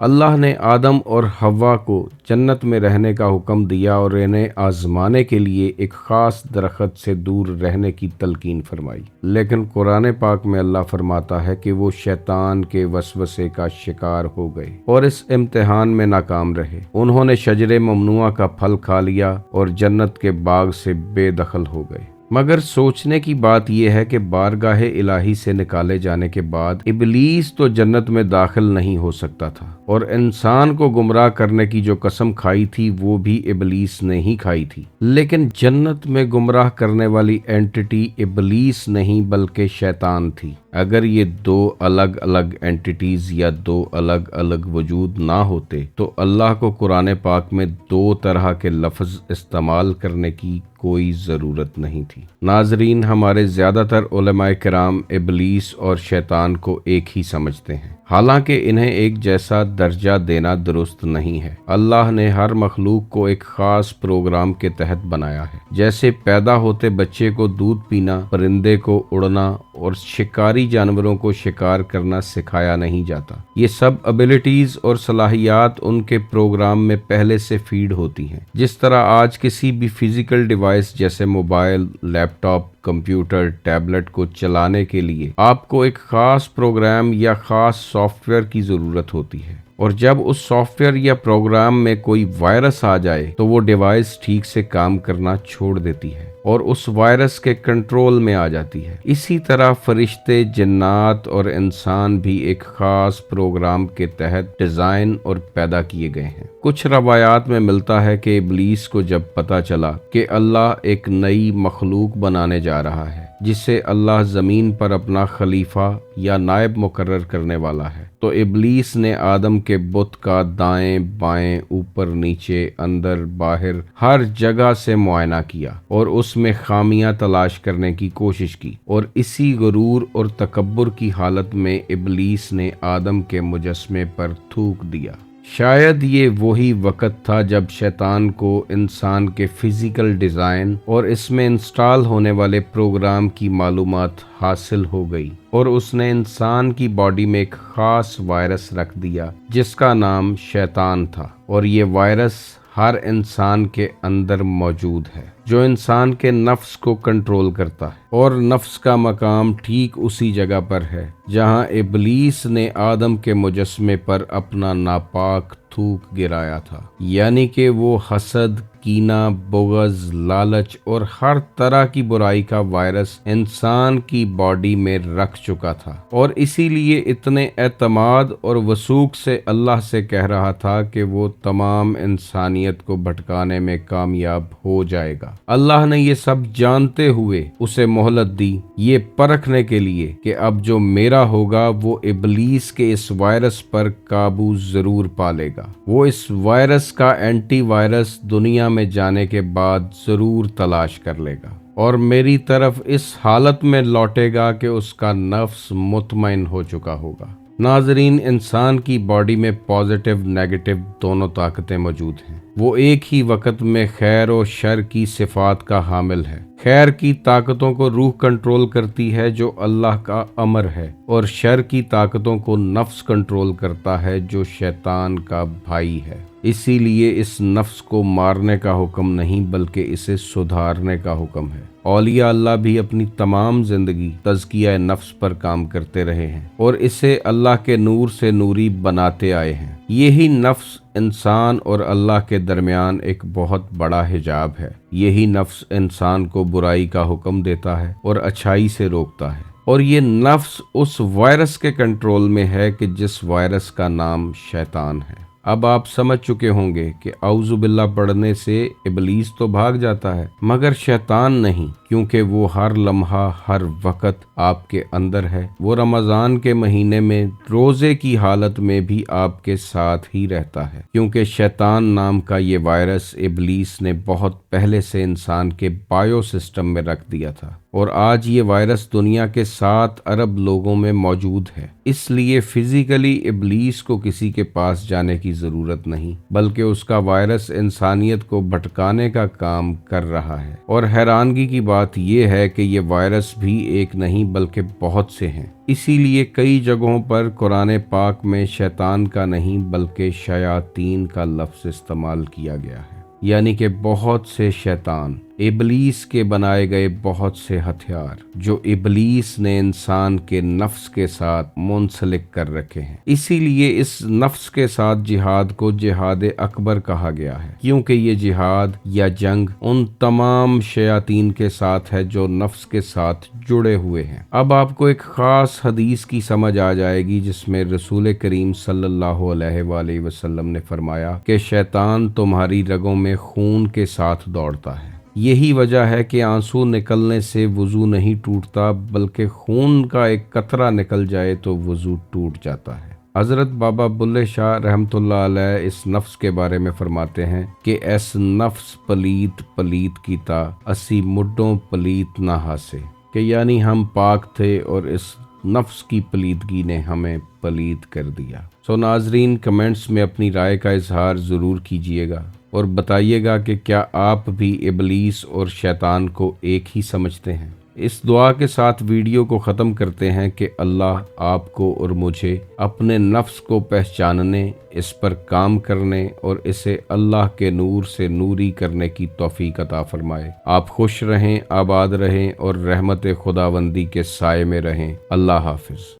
اللہ نے آدم اور حوا کو جنت میں رہنے کا حکم دیا اور انہیں آزمانے کے لیے ایک خاص درخت سے دور رہنے کی تلقین فرمائی، لیکن قرآن پاک میں اللہ فرماتا ہے کہ وہ شیطان کے وسوسے کا شکار ہو گئے اور اس امتحان میں ناکام رہے۔ انہوں نے شجر ممنوعہ کا پھل کھا لیا اور جنت کے باغ سے بے دخل ہو گئے۔ مگر سوچنے کی بات یہ ہے کہ بارگاہ الہی سے نکالے جانے کے بعد ابلیس تو جنت میں داخل نہیں ہو سکتا تھا، اور انسان کو گمراہ کرنے کی جو قسم کھائی تھی وہ بھی ابلیس نے ہی کھائی تھی۔ لیکن جنت میں گمراہ کرنے والی اینٹی ابلیس نہیں بلکہ شیطان تھی۔ اگر یہ دو الگ الگ اینٹیز یا دو الگ الگ وجود نہ ہوتے تو اللہ کو قرآن پاک میں دو طرح کے لفظ استعمال کرنے کی کوئی ضرورت نہیں تھی۔ ناظرین، ہمارے زیادہ تر علماء کرام ابلیس اور شیطان کو ایک ہی سمجھتے ہیں، حالانکہ انہیں ایک جیسا درجہ دینا درست نہیں ہے۔ اللہ نے ہر مخلوق کو ایک خاص پروگرام کے تحت بنایا ہے، جیسے پیدا ہوتے بچے کو دودھ پینا، پرندے کو اڑنا اور شکاری جانوروں کو شکار کرنا سکھایا نہیں جاتا۔ یہ سب ابیلٹیز اور صلاحیات ان کے پروگرام میں پہلے سے فیڈ ہوتی ہیں۔ جس طرح آج کسی بھی فزیکل ڈیوائس جیسے موبائل، لیپ ٹاپ، کمپیوٹر، ٹیبلٹ کو چلانے کے لیے آپ کو ایک خاص پروگرام یا خاص سافٹ ویئر کی ضرورت ہوتی ہے، اور جب اس سافٹ ویئر یا پروگرام میں کوئی وائرس آ جائے تو وہ ڈیوائس ٹھیک سے کام کرنا چھوڑ دیتی ہے اور اس وائرس کے کنٹرول میں آ جاتی ہے۔ اسی طرح فرشتے، جنات اور انسان بھی ایک خاص پروگرام کے تحت ڈیزائن اور پیدا کیے گئے ہیں۔ کچھ روایات میں ملتا ہے کہ ابلیس کو جب پتہ چلا کہ اللہ ایک نئی مخلوق بنانے جا رہا ہے جسے اللہ زمین پر اپنا خلیفہ یا نائب مقرر کرنے والا ہے، تو ابلیس نے آدم کے بت کا دائیں بائیں، اوپر نیچے، اندر باہر ہر جگہ سے معائنہ کیا اور اس میں خامیاں تلاش کرنے کی کوشش کی، اور اسی غرور اور تکبر کی حالت میں ابلیس نے آدم کے مجسمے پر تھوک دیا۔ شاید یہ وہی وقت تھا جب شیطان کو انسان کے فزیکل ڈیزائن اور اس میں انسٹال ہونے والے پروگرام کی معلومات حاصل ہو گئی، اور اس نے انسان کی باڈی میں ایک خاص وائرس رکھ دیا جس کا نام شیطان تھا، اور یہ وائرس ہر انسان کے اندر موجود ہے جو انسان کے نفس کو کنٹرول کرتا ہے، اور نفس کا مقام ٹھیک اسی جگہ پر ہے جہاں ابلیس نے آدم کے مجسمے پر اپنا ناپاک تھوک گرایا تھا، یعنی کہ وہ حسد، کینہ، بغض، لالچ اور ہر طرح کی برائی کا وائرس انسان کی باڈی میں رکھ چکا تھا، اور اسی لیے اتنے اعتماد اور وثوق سے اللہ سے کہہ رہا تھا کہ وہ تمام انسانیت کو بھٹکانے میں کامیاب ہو جائے گا۔ اللہ نے یہ سب جانتے ہوئے اسے مہلت دی، یہ پرکھنے کے لیے کہ اب جو میرا ہوگا وہ ابلیس کے اس وائرس پر قابو ضرور پالے گا، وہ اس وائرس کا اینٹی وائرس دنیا میں جانے کے بعد ضرور تلاش کر لے گا اور میری طرف اس حالت میں لوٹے گا کہ اس کا نفس مطمئن ہو چکا ہوگا۔ ناظرین، انسان کی باڈی میں پازیٹیو، نیگیٹو دونوں طاقتیں موجود ہیں۔ وہ ایک ہی وقت میں خیر و شر کی صفات کا حامل ہے۔ خیر کی طاقتوں کو روح کنٹرول کرتی ہے جو اللہ کا امر ہے، اور شر کی طاقتوں کو نفس کنٹرول کرتا ہے جو شیطان کا بھائی ہے۔ اسی لیے اس نفس کو مارنے کا حکم نہیں بلکہ اسے سدھارنے کا حکم ہے۔ اولیاء اللہ بھی اپنی تمام زندگی تزکیہ نفس پر کام کرتے رہے ہیں اور اسے اللہ کے نور سے نوری بناتے آئے ہیں۔ یہی نفس انسان اور اللہ کے درمیان ایک بہت بڑا حجاب ہے۔ یہی نفس انسان کو برائی کا حکم دیتا ہے اور اچھائی سے روکتا ہے، اور یہ نفس اس وائرس کے کنٹرول میں ہے کہ جس وائرس کا نام شیطان ہے۔ اب آپ سمجھ چکے ہوں گے کہ اعوذ باللہ پڑھنے سے ابلیس تو بھاگ جاتا ہے مگر شیطان نہیں، کیونکہ وہ ہر لمحہ ہر وقت آپ کے اندر ہے۔ وہ رمضان کے مہینے میں روزے کی حالت میں بھی آپ کے ساتھ ہی رہتا ہے، کیونکہ شیطان نام کا یہ وائرس ابلیس نے بہت پہلے سے انسان کے بایو سسٹم میں رکھ دیا تھا۔ اور آج یہ وائرس دنیا کے 7 ارب لوگوں میں موجود ہے۔ اس لیے فزیکلی ابلیس کو کسی کے پاس جانے کی ضرورت نہیں، بلکہ اس کا وائرس انسانیت کو بھٹکانے کا کام کر رہا ہے۔ اور حیرانگی کی بات یہ ہے کہ یہ وائرس بھی ایک نہیں بلکہ بہت سے ہیں۔ اسی لیے کئی جگہوں پر قرآن پاک میں شیطان کا نہیں بلکہ شیاطین کا لفظ استعمال کیا گیا ہے، یعنی کہ بہت سے شیطان، ابلیس کے بنائے گئے بہت سے ہتھیار جو ابلیس نے انسان کے نفس کے ساتھ منسلک کر رکھے ہیں۔ اسی لیے اس نفس کے ساتھ جہاد کو جہاد اکبر کہا گیا ہے، کیونکہ یہ جہاد یا جنگ ان تمام شیاطین کے ساتھ ہے جو نفس کے ساتھ جڑے ہوئے ہیں۔ اب آپ کو ایک خاص حدیث کی سمجھ آ جائے گی جس میں رسول کریم صلی اللہ علیہ وآلہ وسلم نے فرمایا کہ شیطان تمہاری رگوں میں خون کے ساتھ دوڑتا ہے۔ یہی وجہ ہے کہ آنسو نکلنے سے وضو نہیں ٹوٹتا، بلکہ خون کا ایک قطرہ نکل جائے تو وضو ٹوٹ جاتا ہے۔ حضرت بابا بلے شاہ رحمۃ اللہ علیہ اس نفس کے بارے میں فرماتے ہیں کہ ایس نفس پلیت پلیت کیتا اسی مڈوں پلیت نہ ہاسے، کہ یعنی ہم پاک تھے اور اس نفس کی پلیدگی نے ہمیں پلید کر دیا۔ ناظرین، کمنٹس میں اپنی رائے کا اظہار ضرور کیجئے گا اور بتائیے گا کہ کیا آپ بھی ابلیس اور شیطان کو ایک ہی سمجھتے ہیں۔ اس دعا کے ساتھ ویڈیو کو ختم کرتے ہیں کہ اللہ آپ کو اور مجھے اپنے نفس کو پہچاننے، اس پر کام کرنے اور اسے اللہ کے نور سے نوری کرنے کی توفیق عطا فرمائے۔ آپ خوش رہیں، آباد رہیں اور رحمت خداوندی کے سائے میں رہیں۔ اللہ حافظ۔